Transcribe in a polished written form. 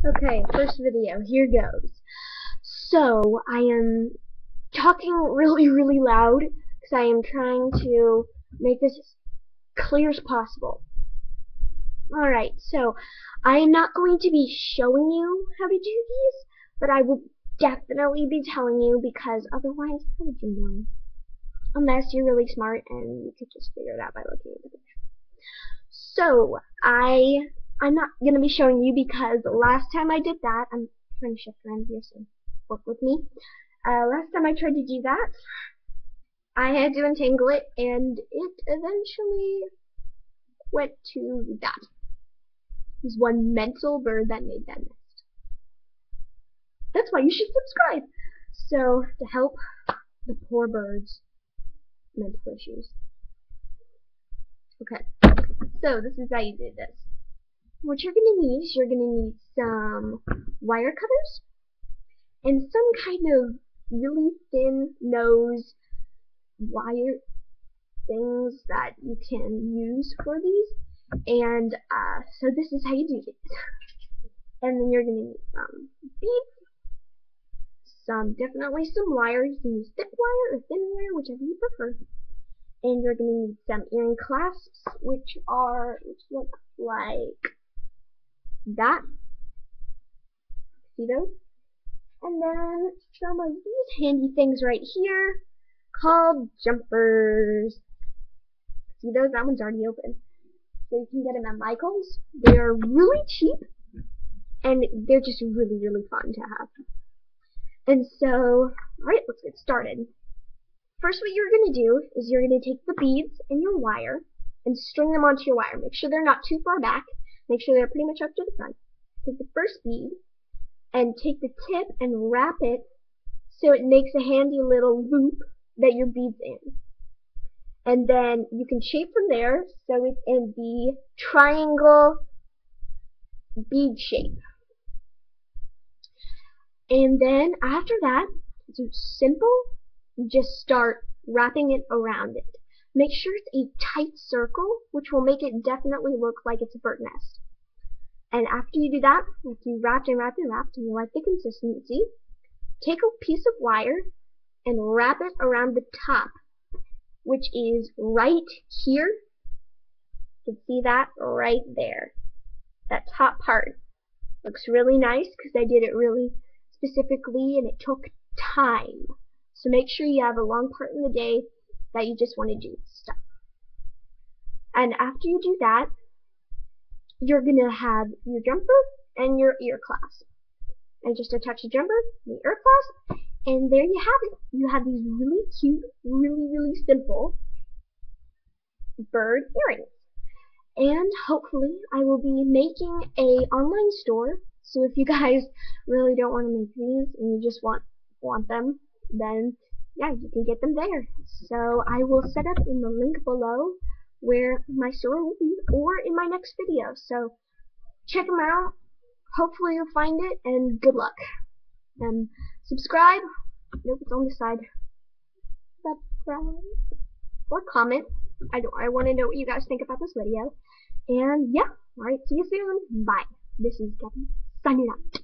Okay, first video, here goes. So, I am talking really loud because I am trying to make this as clear as possible. Alright, so I am not going to be showing you how to do these, but I will definitely be telling you because otherwise, how would you know? Unless you're really smart and you could just figure it out by looking at the picture. So, I'm not going to be showing you because last time I did that, I'm trying to shift around here, so work with me. Last time I tried to do that, I had to untangle it, and it eventually went to that. There's one mental bird that made that nest. That's why you should subscribe. So, to help the poor bird's mental issues. Okay, so this is how you do this. What you're going to need is you're going to need some wire cutters and some kind of really thin nose wire things that you can use for these. And so this is how you do this. And then you're going to need some beads, definitely some wire. You can use thick wire or thin wire, whichever you prefer. And you're going to need some earring clasps, which look like that. See those? And then some of these handy things right here called jumpers. See those? That one's already open. So you can get them at Michael's. They are really cheap and they're just really fun to have. And so, alright, let's get started. First, what you're going to do is you're going to take the beads and your wire and string them onto your wire. Make sure they're not too far back. Make sure they're pretty much up to the front. Take the first bead and take the tip and wrap it so it makes a handy little loop that your bead's in. And then you can shape from there so it's in the triangle bead shape. And then after that, it's simple. You just start wrapping it around it. Make sure it's a tight circle, which will make it definitely look like it's a bird nest. And after you do that, after you've wrapped and you like the consistency, take a piece of wire and wrap it around the top, which is right here. You can see that right there. That top part looks really nice because I did it really specifically and it took time. So make sure you have a long part in the day that you just want to do stuff. And after you do that, you're going to have your jumper and your ear clasp. And just attach the jumper, the ear clasp, and there you have it. You have these really cute, really simple bird earrings. And hopefully I will be making a online store. So if you guys really don't want to make these and you just want them, then yeah, you can get them there. So I will set up in the link below where my store will be, or in my next video. So check them out. Hopefully you'll find it, and good luck. And subscribe. Nope, it's on the side. Subscribe or comment. I want to know what you guys think about this video. And yeah, alright, see you soon. Bye. This is Kevin signing out.